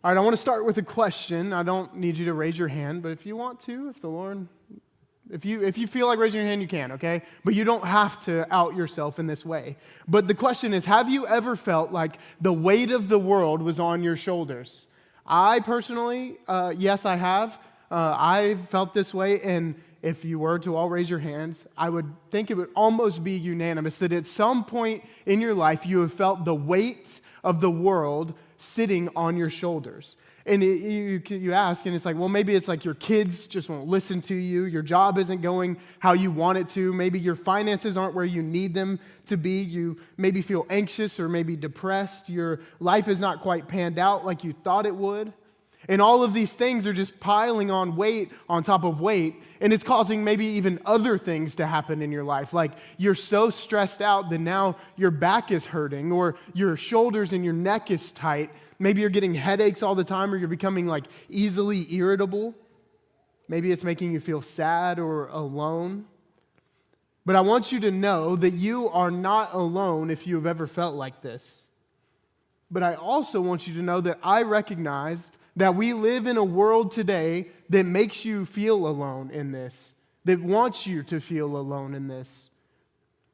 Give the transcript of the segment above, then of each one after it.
All right, I want to start with a question. I don't need you to raise your hand, but if you want to, if you feel like raising your hand, you can, okay? But you don't have to out yourself in this way. But the question is, have you ever felt like the weight of the world was on your shoulders? I personally, yes, I have. I felt this way, and if you were to all raise your hands, I would think it would almost be unanimous that at some point in your life you have felt the weight of the world sitting on your shoulders. And you ask, and it's like, well, maybe it's like your kids just won't listen to you. Your job isn't going how you want it to. Maybe your finances aren't where you need them to be. You maybe feel anxious or maybe depressed. Your life is not quite panned out like you thought it would. And all of these things are just piling on weight on top of weight, and it's causing maybe even other things to happen in your life. Like you're so stressed out that now your back is hurting, or your shoulders and your neck is tight. Maybe you're getting headaches all the time, or you're becoming like easily irritable. Maybe it's making you feel sad or alone. But I want you to know that you are not alone if you have ever felt like this. But I also want you to know that I recognized that we live in a world today that makes you feel alone in this, that wants you to feel alone in this,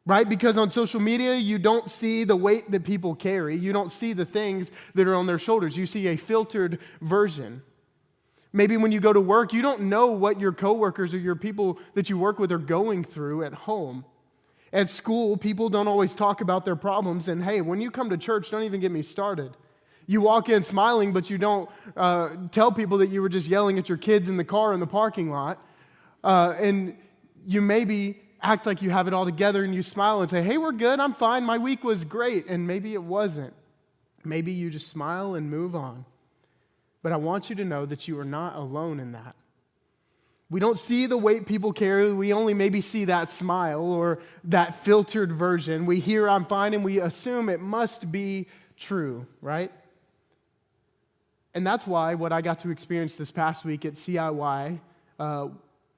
right? Because on social media, you don't see the weight that people carry. You don't see the things that are on their shoulders. You see a filtered version. Maybe when you go to work, you don't know what your coworkers or your people that you work with are going through at home. At school, people don't always talk about their problems. And hey, when you come to church, don't even get me started. You walk in smiling, but you don't tell people that you were just yelling at your kids in the car in the parking lot. And you maybe act like you have it all together and you smile and say, hey, we're good, I'm fine, my week was great. And maybe it wasn't. Maybe you just smile and move on. But I want you to know that you are not alone in that. We don't see the weight people carry. We only maybe see that smile or that filtered version. We hear I'm fine and we assume it must be true, right? And that's why what I got to experience this past week at CIY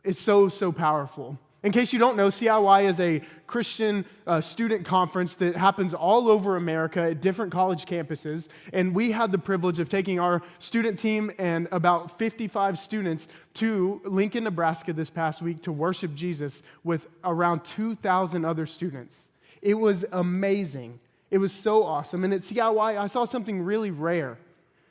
is so powerful. In case you don't know, CIY is a Christian student conference that happens all over America at different college campuses. And we had the privilege of taking our student team and about 55 students to Lincoln, Nebraska this past week to worship Jesus with around 2,000 other students. It was amazing. It was so awesome. And at CIY, I saw something really rare.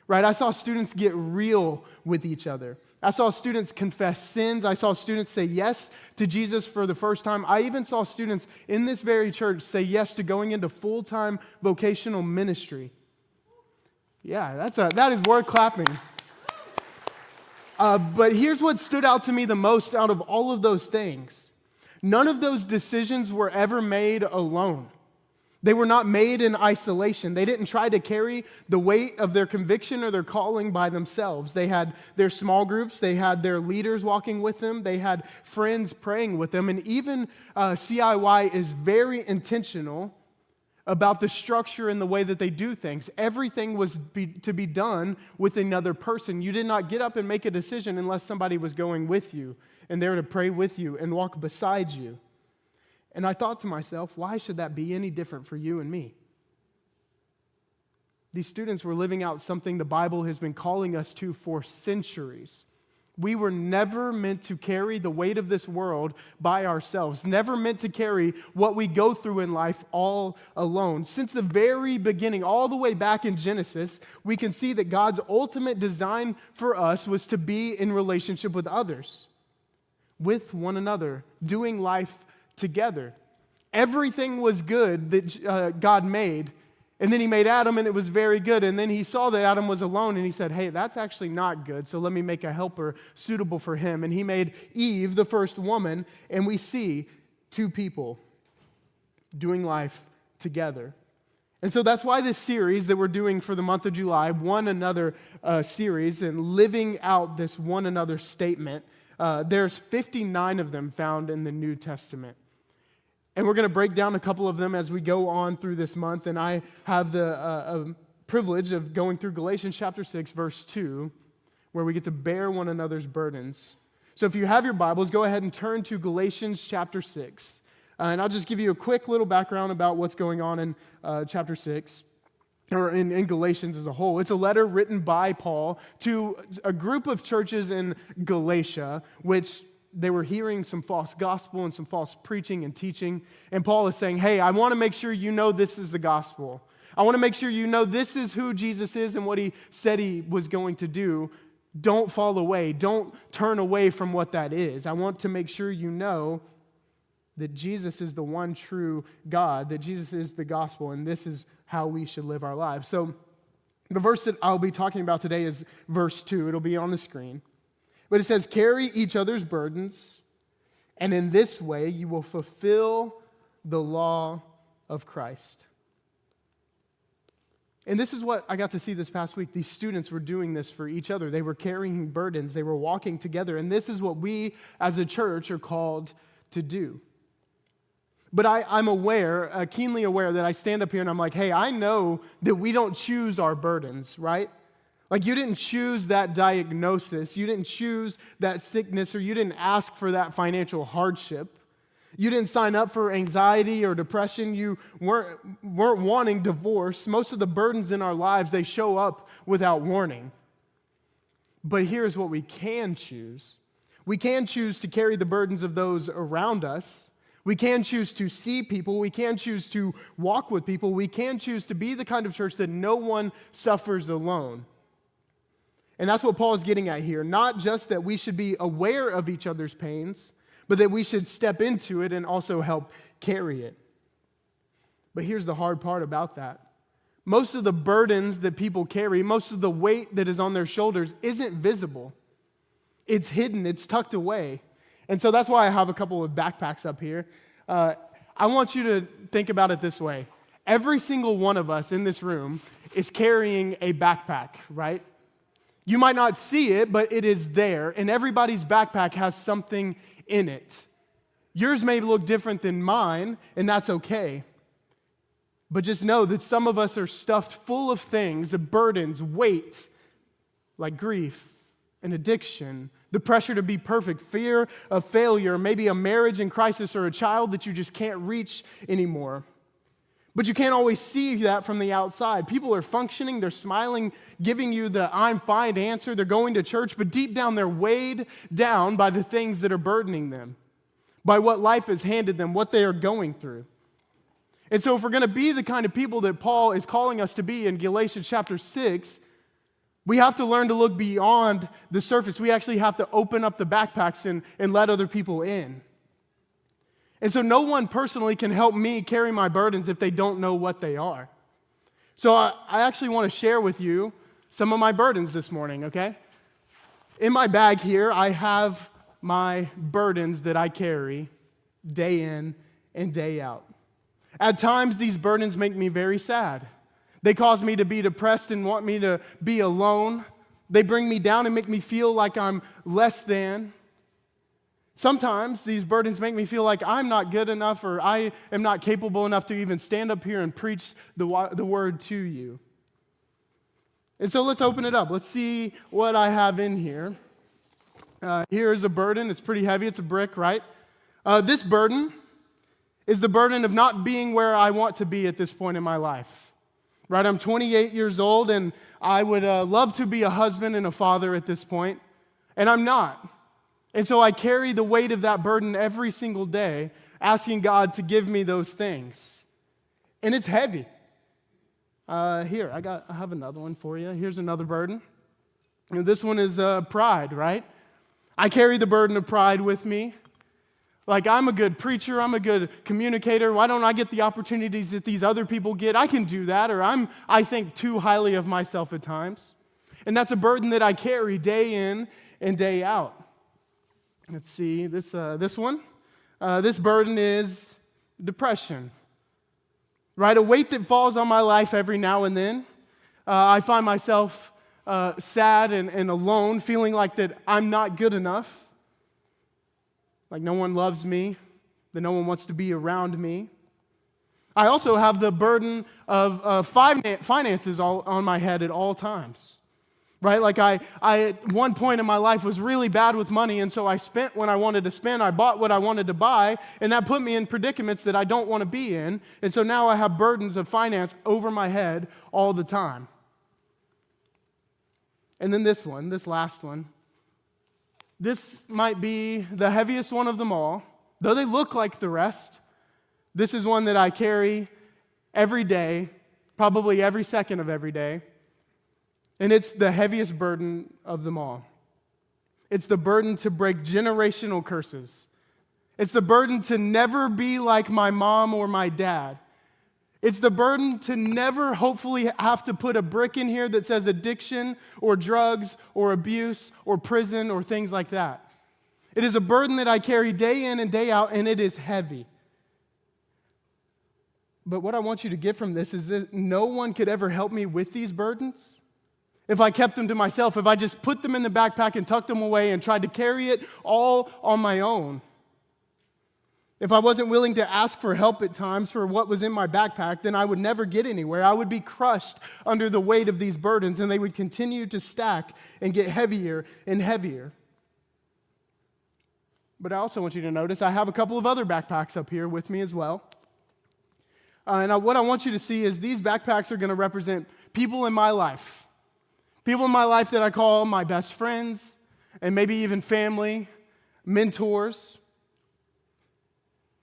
Right? I saw students get real with each other. I saw students confess sins. I saw students say yes to Jesus for the first time. I even saw students in this very church say yes to going into full-time vocational ministry. Yeah, that is worth clapping. But here's what stood out to me the most out of all of those things. None of those decisions were ever made alone. They were not made in isolation. They didn't try to carry the weight of their conviction or their calling by themselves. They had their small groups. They had their leaders walking with them. They had friends praying with them. And even CIY is very intentional about the structure and the way that they do things. Everything was to be done with another person. You did not get up and make a decision unless somebody was going with you and there to pray with you and walk beside you. And I thought to myself, why should that be any different for you and me? These students were living out something the Bible has been calling us to for centuries. We were never meant to carry the weight of this world by ourselves, never meant to carry what we go through in life all alone. Since the very beginning, all the way back in Genesis, we can see that God's ultimate design for us was to be in relationship with others, with one another, doing life together. Everything was good that God made, and then he made Adam and it was very good, and then he saw that Adam was alone and he said, hey, that's actually not good, so let me make a helper suitable for him. And he made Eve, the first woman, and we see two people doing life together. And so that's why this series that we're doing for the month of July, One Another series, and living out this one another statement, there's 59 of them found in the New Testament. And we're going to break down a couple of them as we go on through this month. And I have the privilege of going through Galatians chapter 6, verse 2, where we get to bear one another's burdens. So if you have your Bibles, go ahead and turn to Galatians chapter 6. And I'll just give you a quick little background about what's going on in chapter 6. or in Galatians as a whole. It's a letter written by Paul to a group of churches in Galatia, which they were hearing some false gospel and some false preaching and teaching. And Paul is saying, hey, I want to make sure you know this is the gospel. I want to make sure you know this is who Jesus is and what he said he was going to do. Don't fall away. Don't turn away from what that is. I want to make sure you know that Jesus is the one true God, that Jesus is the gospel, and this is how we should live our lives. So the verse that I'll be talking about today is verse 2. It'll be on the screen. But it says, carry each other's burdens, and in this way you will fulfill the law of Christ. And this is what I got to see this past week. These students were doing this for each other. They were carrying burdens. They were walking together. And this is what we as a church are called to do. But I'm aware, keenly aware, that I stand up here and I'm like, hey, I know that we don't choose our burdens, right? Like you didn't choose that diagnosis, you didn't choose that sickness, or you didn't ask for that financial hardship. You didn't sign up for anxiety or depression. You weren't wanting divorce. Most of the burdens in our lives, they show up without warning. But here's what we can choose. We can choose to carry the burdens of those around us. We can choose to see people. We can choose to walk with people. We can choose to be the kind of church that no one suffers alone. And that's what Paul is getting at here. Not just that we should be aware of each other's pains, but that we should step into it and also help carry it. But here's the hard part about that. Most of the burdens that people carry, most of the weight that is on their shoulders isn't visible. It's hidden, it's tucked away. And so that's why I have a couple of backpacks up here. I want you to think about it this way. Every single one of us in this room is carrying a backpack, right? You might not see it, but it is there, and everybody's backpack has something in it. Yours may look different than mine, and that's okay. But just know that some of us are stuffed full of things, of burdens, weight, like grief and addiction, the pressure to be perfect, fear of failure, maybe a marriage in crisis or a child that you just can't reach anymore. But you can't always see that from the outside. People are functioning, they're smiling, giving you the I'm fine answer, they're going to church, but deep down they're weighed down by the things that are burdening them, by what life has handed them, what they are going through. And so if we're going to be the kind of people that Paul is calling us to be in Galatians chapter 6, we have to learn to look beyond the surface. We actually have to open up the backpacks and let other people in. And so no one personally can help me carry my burdens if they don't know what they are. So I actually want to share with you some of my burdens this morning, okay? In my bag here, I have my burdens that I carry day in and day out. At times, these burdens make me very sad. They cause me to be depressed and want me to be alone. They bring me down and make me feel like I'm less than. Sometimes these burdens make me feel like I'm not good enough or I am not capable enough to even stand up here and preach the word to you. And so let's open it up. Let's see what I have in here. Here's a burden. It's pretty heavy. It's a brick, right? This burden is the burden of not being where I want to be at this point in my life. Right? I'm 28 years old, and I would love to be a husband and a father at this point, and I'm not. And so I carry the weight of that burden every single day, asking God to give me those things. And it's heavy. Here, I have another one for you. Here's another burden. And this one is pride, right? I carry the burden of pride with me. Like, I'm a good preacher, I'm a good communicator. Why don't I get the opportunities that these other people get? I can do that, or I think too highly of myself at times. And that's a burden that I carry day in and day out. Let's see, this one. This burden is depression, right? A weight that falls on my life every now and then. I find myself sad and alone, feeling like that I'm not good enough, like no one loves me, that no one wants to be around me. I also have the burden of finances all on my head at all times. right? Like I at one point in my life was really bad with money, and so I spent when I wanted to spend, I bought what I wanted to buy, and that put me in predicaments that I don't want to be in, and so now I have burdens of finance over my head all the time. And then this last one, this might be the heaviest one of them all. Though they look like the rest, this is one that I carry every day, probably every second of every day. And it's the heaviest burden of them all. It's the burden to break generational curses. It's the burden to never be like my mom or my dad. It's the burden to never hopefully have to put a brick in here that says addiction or drugs or abuse or prison or things like that. It is a burden that I carry day in and day out, and it is heavy. But what I want you to get from this is that no one could ever help me with these burdens if I kept them to myself, if I just put them in the backpack and tucked them away and tried to carry it all on my own. If I wasn't willing to ask for help at times for what was in my backpack, then I would never get anywhere. I would be crushed under the weight of these burdens, and they would continue to stack and get heavier and heavier. But I also want you to notice I have a couple of other backpacks up here with me as well. What I want you to see is these backpacks are going to represent people in my life. People in my life that I call my best friends, and maybe even family, mentors.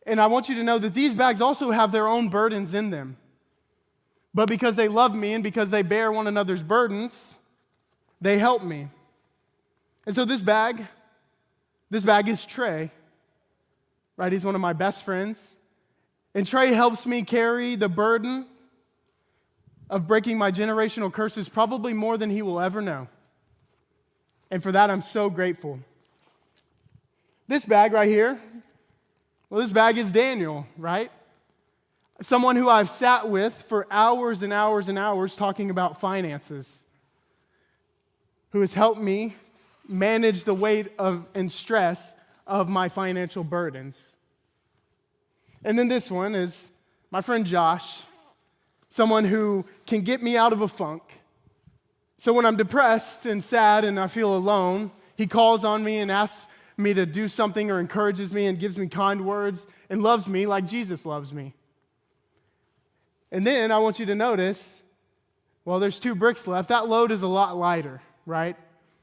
And I want you to know that these bags also have their own burdens in them. But because they love me and because they bear one another's burdens, they help me. And so this bag is Trey, right? He's one of my best friends. And Trey helps me carry the burden of breaking my generational curses probably more than he will ever know. And for that, I'm so grateful. This bag right here, well, this bag is Daniel, right? Someone who I've sat with for hours and hours and hours talking about finances, who has helped me manage the weight of and stress of my financial burdens. And then this one is my friend Josh, someone who can get me out of a funk. So when I'm depressed and sad and I feel alone, he calls on me and asks me to do something or encourages me and gives me kind words and loves me like Jesus loves me. And then I want you to notice, well, there's 2 bricks left. That load is a lot lighter, right?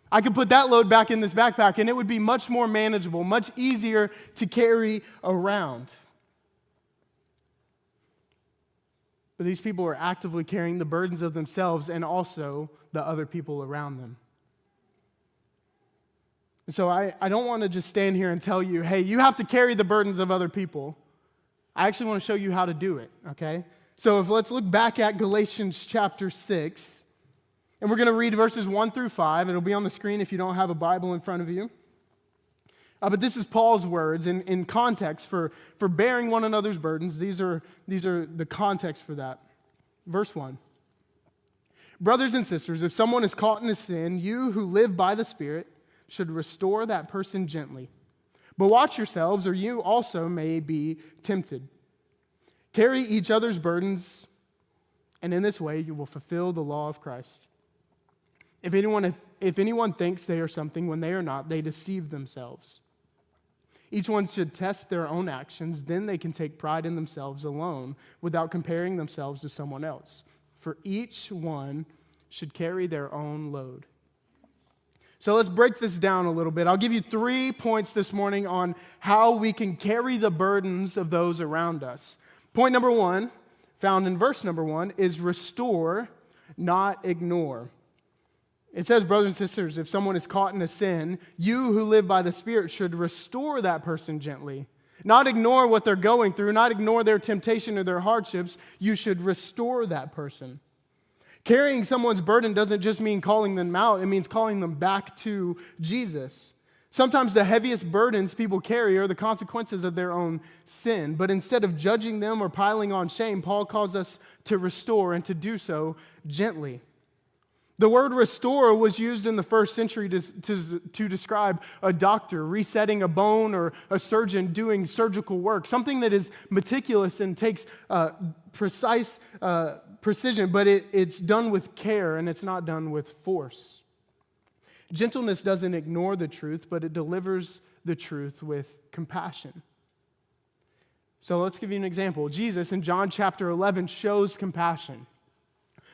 I could put that load back in this backpack and it would be much more manageable, much easier to carry around. But these people are actively carrying the burdens of themselves and also the other people around them. And so I don't want to just stand here and tell you, hey, you have to carry the burdens of other people. I actually want to show you how to do it, okay? So let's look back at Galatians chapter 6, and we're going to read verses 1 through 5. It'll be on the screen if you don't have a Bible in front of you. But this is Paul's words in context for bearing one another's burdens. These are the context for that. Verse 1. Brothers and sisters, if someone is caught in a sin, you who live by the Spirit should restore that person gently. But watch yourselves, or you also may be tempted. Carry each other's burdens, and in this way you will fulfill the law of Christ. If anyone thinks they are something when they are not, they deceive themselves. Each one should test their own actions, then they can take pride in themselves alone without comparing themselves to someone else. For each one should carry their own load. So let's break this down a little bit. I'll give you 3 points this morning on how we can carry the burdens of those around us. Point number 1, found in verse number 1, is restore, not ignore. It says, brothers and sisters, if someone is caught in a sin, you who live by the Spirit should restore that person gently. Not ignore what they're going through, not ignore their temptation or their hardships. You should restore that person. Carrying someone's burden doesn't just mean calling them out, it means calling them back to Jesus. Sometimes the heaviest burdens people carry are the consequences of their own sin. But instead of judging them or piling on shame, Paul calls us to restore and to do so gently. The word restore was used in the first century to describe a doctor resetting a bone or a surgeon doing surgical work, something that is meticulous and takes precise precision, but it's done with care and it's not done with force. Gentleness doesn't ignore the truth, but it delivers the truth with compassion. So let's give you an example. Jesus in John chapter 11 shows compassion.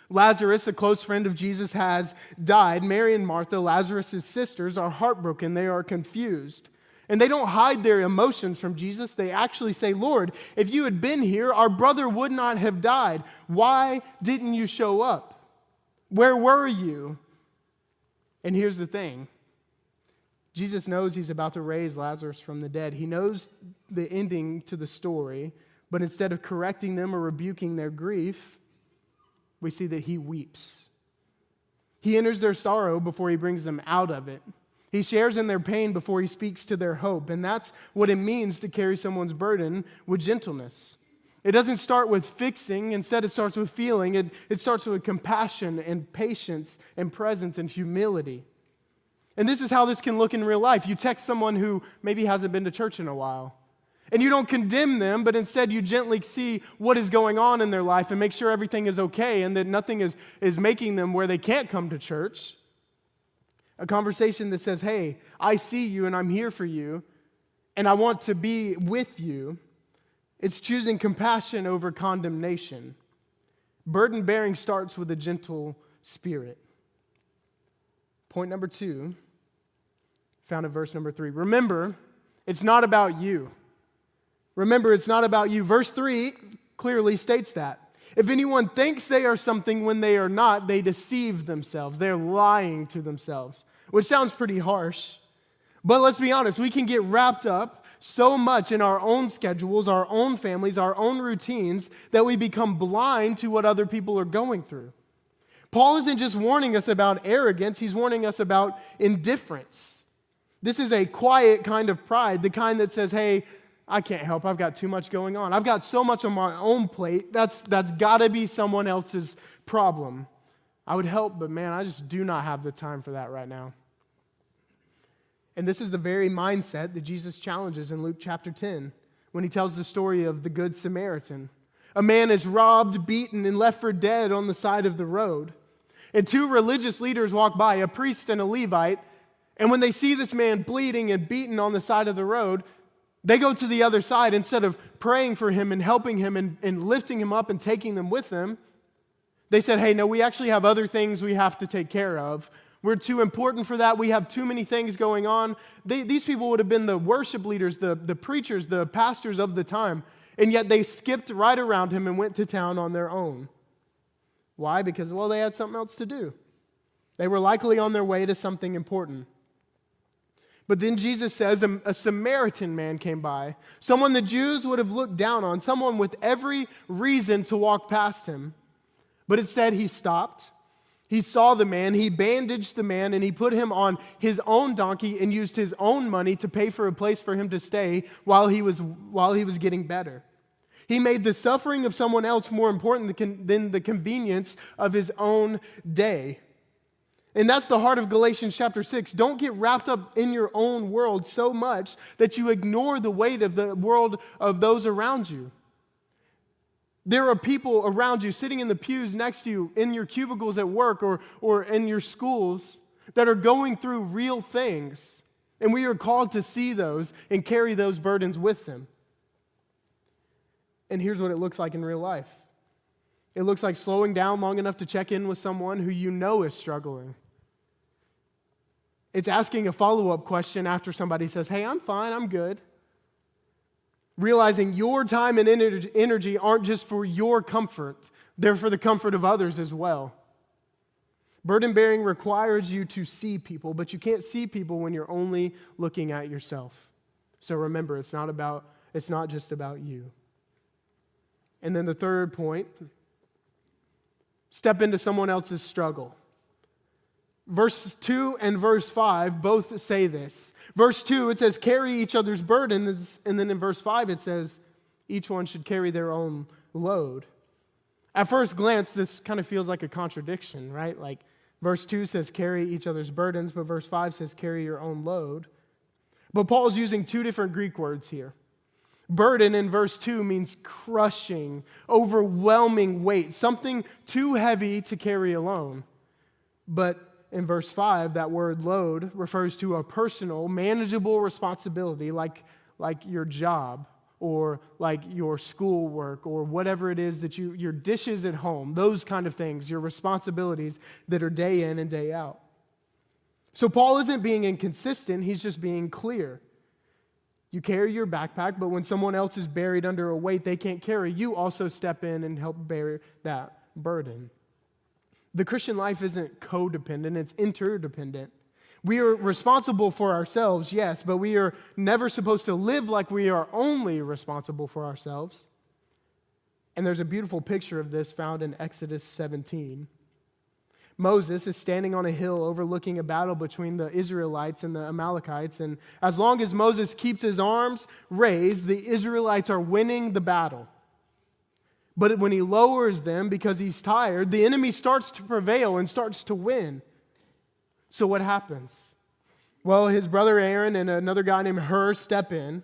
Lazarus, a close friend of Jesus, has died. Mary and Martha, Lazarus' sisters, are heartbroken. They are confused. And they don't hide their emotions from Jesus. They actually say, Lord, if you had been here, our brother would not have died. Why didn't you show up? Where were you? And here's the thing. Jesus knows he's about to raise Lazarus from the dead. He knows the ending to the story, but instead of correcting them or rebuking their grief, we see that he weeps. He enters their sorrow before he brings them out of it. He shares in their pain before he speaks to their hope. And that's what it means to carry someone's burden with gentleness. It doesn't start with fixing. Instead, it starts with feeling. It starts with compassion and patience and presence and humility. And this is how this can look in real life. You text someone who maybe hasn't been to church in a while. And you don't condemn them, but instead you gently see what is going on in their life and make sure everything is okay and that nothing is making them where they can't come to church. A conversation that says, hey, I see you and I'm here for you and I want to be with you. It's choosing compassion over condemnation. Burden bearing starts with a gentle spirit. Point number 2, found in verse number 3. Remember, it's not about you. Remember, it's not about you. Verse 3 clearly states that. If anyone thinks they are something when they are not, they deceive themselves. They're lying to themselves, which sounds pretty harsh. But let's be honest, we can get wrapped up so much in our own schedules, our own families, our own routines, that we become blind to what other people are going through. Paul isn't just warning us about arrogance, he's warning us about indifference. This is a quiet kind of pride, the kind that says, hey, I can't help, I've got too much going on. I've got so much on my own plate, that's got to be someone else's problem. I would help, but man, I just do not have the time for that right now. And this is the very mindset that Jesus challenges in Luke chapter 10 when he tells the story of the Good Samaritan. A man is robbed, beaten, and left for dead on the side of the road. And 2 religious leaders walk by, a priest and a Levite, and when they see this man bleeding and beaten on the side of the road, they go to the other side. Instead of praying for him and helping him and lifting him up and taking them with them, they said, hey, no, we actually have other things we have to take care of. We're too important for that. We have too many things going on. These people would have been the worship leaders, the preachers, the pastors of the time, and yet they skipped right around him and went to town on their own. Why? Because, well, they had something else to do. They were likely on their way to something important. But then Jesus says a Samaritan man came by, someone the Jews would have looked down on, someone with every reason to walk past him. But instead he stopped. He saw the man, he bandaged the man, and he put him on his own donkey and used his own money to pay for a place for him to stay while he was getting better. He made the suffering of someone else more important than the convenience of his own day. And that's the heart of Galatians chapter 6. Don't get wrapped up in your own world so much that you ignore the weight of the world of those around you. There are people around you sitting in the pews next to you in your cubicles at work or in your schools that are going through real things. And we are called to see those and carry those burdens with them. And here's what it looks like in real life. It looks like slowing down long enough to check in with someone who you know is struggling. It's asking a follow-up question after somebody says, hey, I'm fine, I'm good. Realizing your time and energy aren't just for your comfort, they're for the comfort of others as well. Burden bearing requires you to see people, but you can't see people when you're only looking at yourself. So remember, it's not just about you. And then the third point, step into someone else's struggle. Verse 2 and verse 5 both say this. Verse 2, it says, carry each other's burdens. And then in verse 5, it says, each one should carry their own load. At first glance, this kind of feels like a contradiction, right? Like verse 2 says, carry each other's burdens, but verse 5 says, carry your own load. But Paul's using 2 different Greek words here. Burden in verse 2 means crushing, overwhelming weight, something too heavy to carry alone. But in verse 5, that word load refers to a personal, manageable responsibility like your job or like your schoolwork or whatever it is that your dishes at home, those kind of things, your responsibilities that are day in and day out. So Paul isn't being inconsistent, he's just being clear. You carry your backpack, but when someone else is buried under a weight they can't carry, you also step in and help bear that burden. The Christian life isn't codependent, it's interdependent. We are responsible for ourselves, yes, but we are never supposed to live like we are only responsible for ourselves. And there's a beautiful picture of this found in Exodus 17. Moses is standing on a hill overlooking a battle between the Israelites and the Amalekites, and as long as Moses keeps his arms raised, the Israelites are winning the battle. But when he lowers them because he's tired, the enemy starts to prevail and starts to win. So what happens? Well, his brother Aaron and another guy named Hur step in.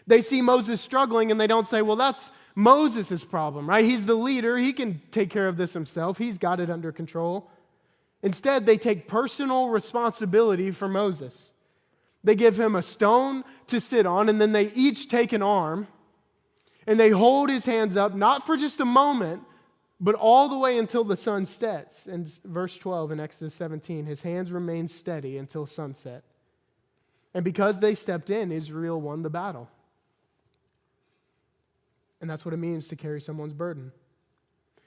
They see Moses struggling and they don't say, well, that's Moses' problem, right? He's the leader. He can take care of this himself. He's got it under control. Instead, they take personal responsibility for Moses. They give him a stone to sit on, and then they each take an arm. And they hold his hands up, not for just a moment, but all the way until the sun sets. In verse 12 in Exodus 17, his hands remained steady until sunset. And because they stepped in, Israel won the battle. And that's what it means to carry someone's burden.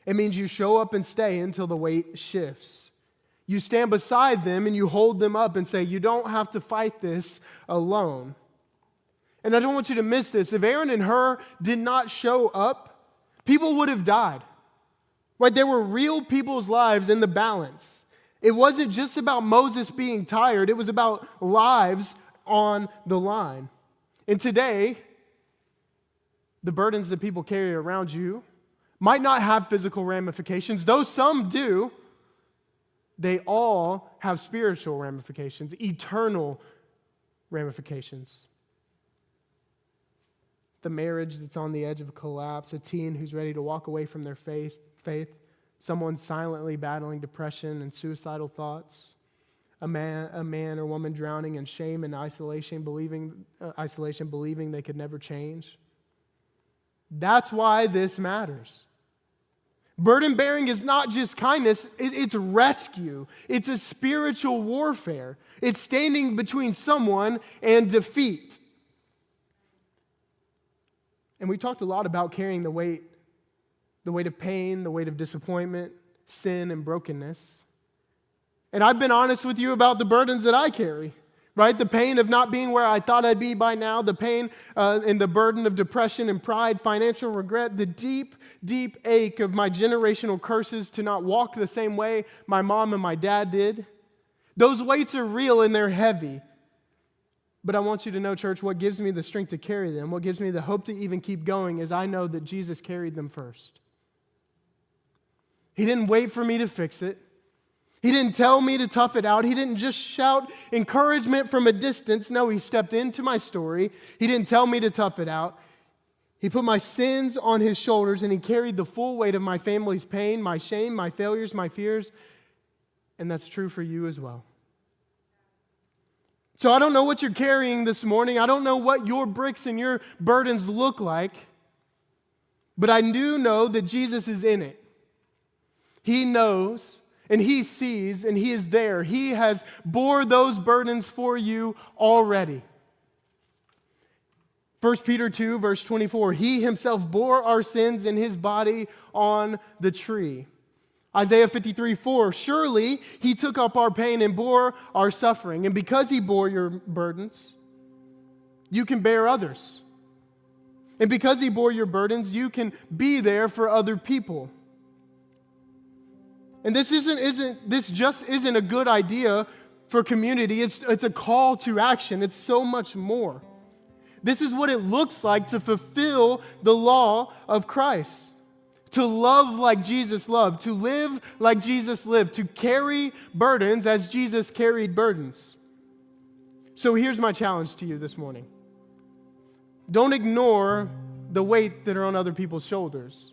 It means you show up and stay until the weight shifts. You stand beside them and you hold them up and say, you don't have to fight this alone. And I don't want you to miss this. If Aaron and Hur did not show up, people would have died. Right? There were real people's lives in the balance. It wasn't just about Moses being tired. It was about lives on the line. And today, the burdens that people carry around you might not have physical ramifications, though some do. They all have spiritual ramifications, eternal ramifications. The marriage that's on the edge of a collapse, a teen who's ready to walk away from their faith, someone silently battling depression and suicidal thoughts, a man or woman drowning in shame and isolation, believing they could never change. That's why this matters. Burden bearing is not just kindness, it's rescue. It's a spiritual warfare. It's standing between someone and defeat. And we talked a lot about carrying the weight of pain, the weight of disappointment, sin, and brokenness. And I've been honest with you about the burdens that I carry, right? The pain of not being where I thought I'd be by now, the pain and the burden of depression and pride, financial regret, the deep, deep ache of my generational curses to not walk the same way my mom and my dad did. Those weights are real and they're heavy. But I want you to know, church, what gives me the strength to carry them, what gives me the hope to even keep going is I know that Jesus carried them first. He didn't wait for me to fix it. He didn't tell me to tough it out. He didn't just shout encouragement from a distance. No, he stepped into my story. He didn't tell me to tough it out. He put my sins on his shoulders and he carried the full weight of my family's pain, my shame, my failures, my fears. And that's true for you as well. So I don't know what you're carrying this morning. I don't know what your bricks and your burdens look like. But I do know that Jesus is in it. He knows and he sees and he is there. He has bore those burdens for you already. 1 Peter 2, verse 24, he himself bore our sins in his body on the tree. Isaiah 53:4, surely he took up our pain and bore our suffering. And because he bore your burdens, you can bear others. And because he bore your burdens, you can be there for other people. And this just isn't a good idea for community. It's a call to action. It's so much more. This is what it looks like to fulfill the law of Christ. To love like Jesus loved, to live like Jesus lived, to carry burdens as Jesus carried burdens. So here's my challenge to you this morning. Don't ignore the weight that are on other people's shoulders.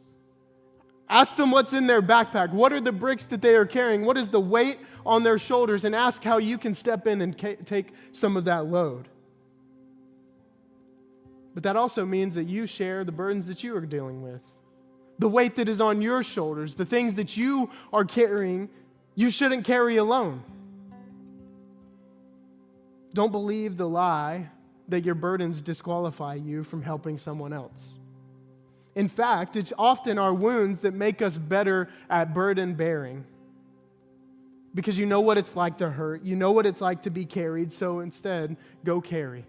Ask them what's in their backpack. What are the bricks that they are carrying? What is the weight on their shoulders and ask how you can step in and take some of that load. But that also means that you share the burdens that you are dealing with. The weight that is on your shoulders, the things that you are carrying, you shouldn't carry alone. Don't believe the lie that your burdens disqualify you from helping someone else. In fact, it's often our wounds that make us better at burden bearing. Because you know what it's like to hurt, you know what it's like to be carried, so instead, go carry.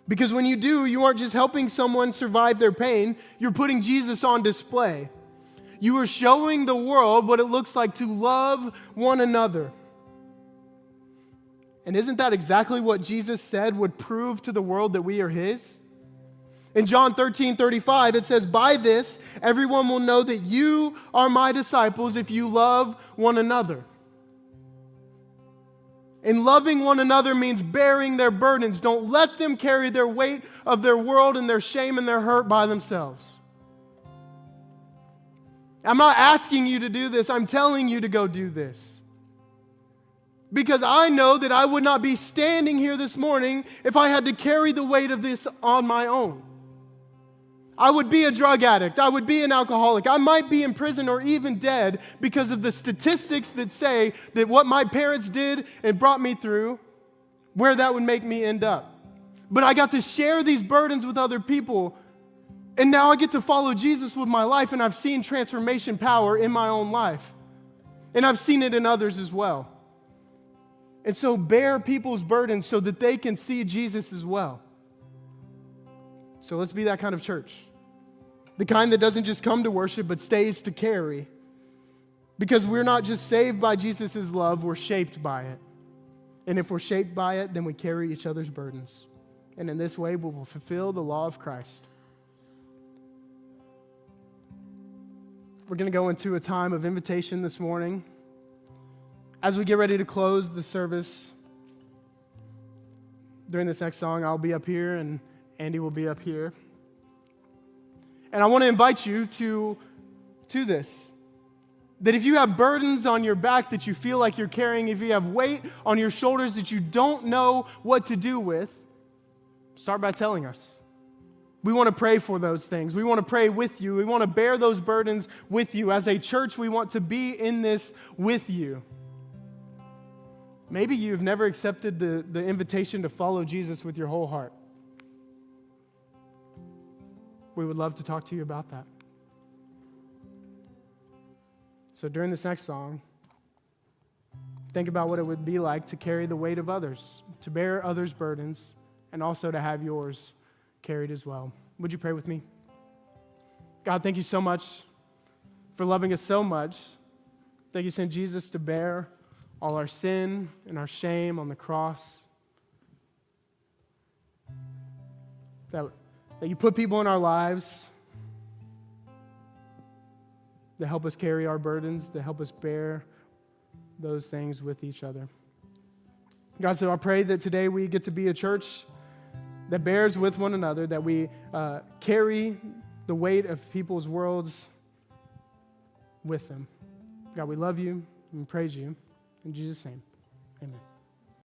Because when you do, you aren't just helping someone survive their pain, you're putting Jesus on display. You are showing the world what it looks like to love one another. And isn't that exactly what Jesus said would prove to the world that we are His? In John 13:35, it says, "By this, everyone will know that you are my disciples if you love one another." And loving one another means bearing their burdens. Don't let them carry their weight of their world and their shame and their hurt by themselves. I'm not asking you to do this. I'm telling you to go do this. Because I know that I would not be standing here this morning if I had to carry the weight of this on my own. I would be a drug addict. I would be an alcoholic. I might be in prison or even dead because of the statistics that say that what my parents did and brought me through, where that would make me end up. But I got to share these burdens with other people, and now I get to follow Jesus with my life, and I've seen transformation power in my own life. And I've seen it in others as well. And so bear people's burdens so that they can see Jesus as well. So let's be that kind of church. The kind that doesn't just come to worship, but stays to carry. Because we're not just saved by Jesus' love, we're shaped by it. And if we're shaped by it, then we carry each other's burdens. And in this way, we will fulfill the law of Christ. We're going to go into a time of invitation this morning. As we get ready to close the service, during this next song, I'll be up here and Andy will be up here. And I want to invite you to this. That if you have burdens on your back that you feel like you're carrying, if you have weight on your shoulders that you don't know what to do with, start by telling us. We want to pray for those things. We want to pray with you. We want to bear those burdens with you. As a church, we want to be in this with you. Maybe you've never accepted the invitation to follow Jesus with your whole heart. We would love to talk to you about that. So during this next song, think about what it would be like to carry the weight of others, to bear others' burdens, and also to have yours carried as well. Would you pray with me? God, thank you so much for loving us so much. Thank you, sent Jesus to bear all our sin and our shame on the cross. That you put people in our lives that help us carry our burdens, that help us bear those things with each other. God, so I pray that today we get to be a church that bears with one another, that we carry the weight of people's worlds with them. God, we love you and praise you. In Jesus' name, amen.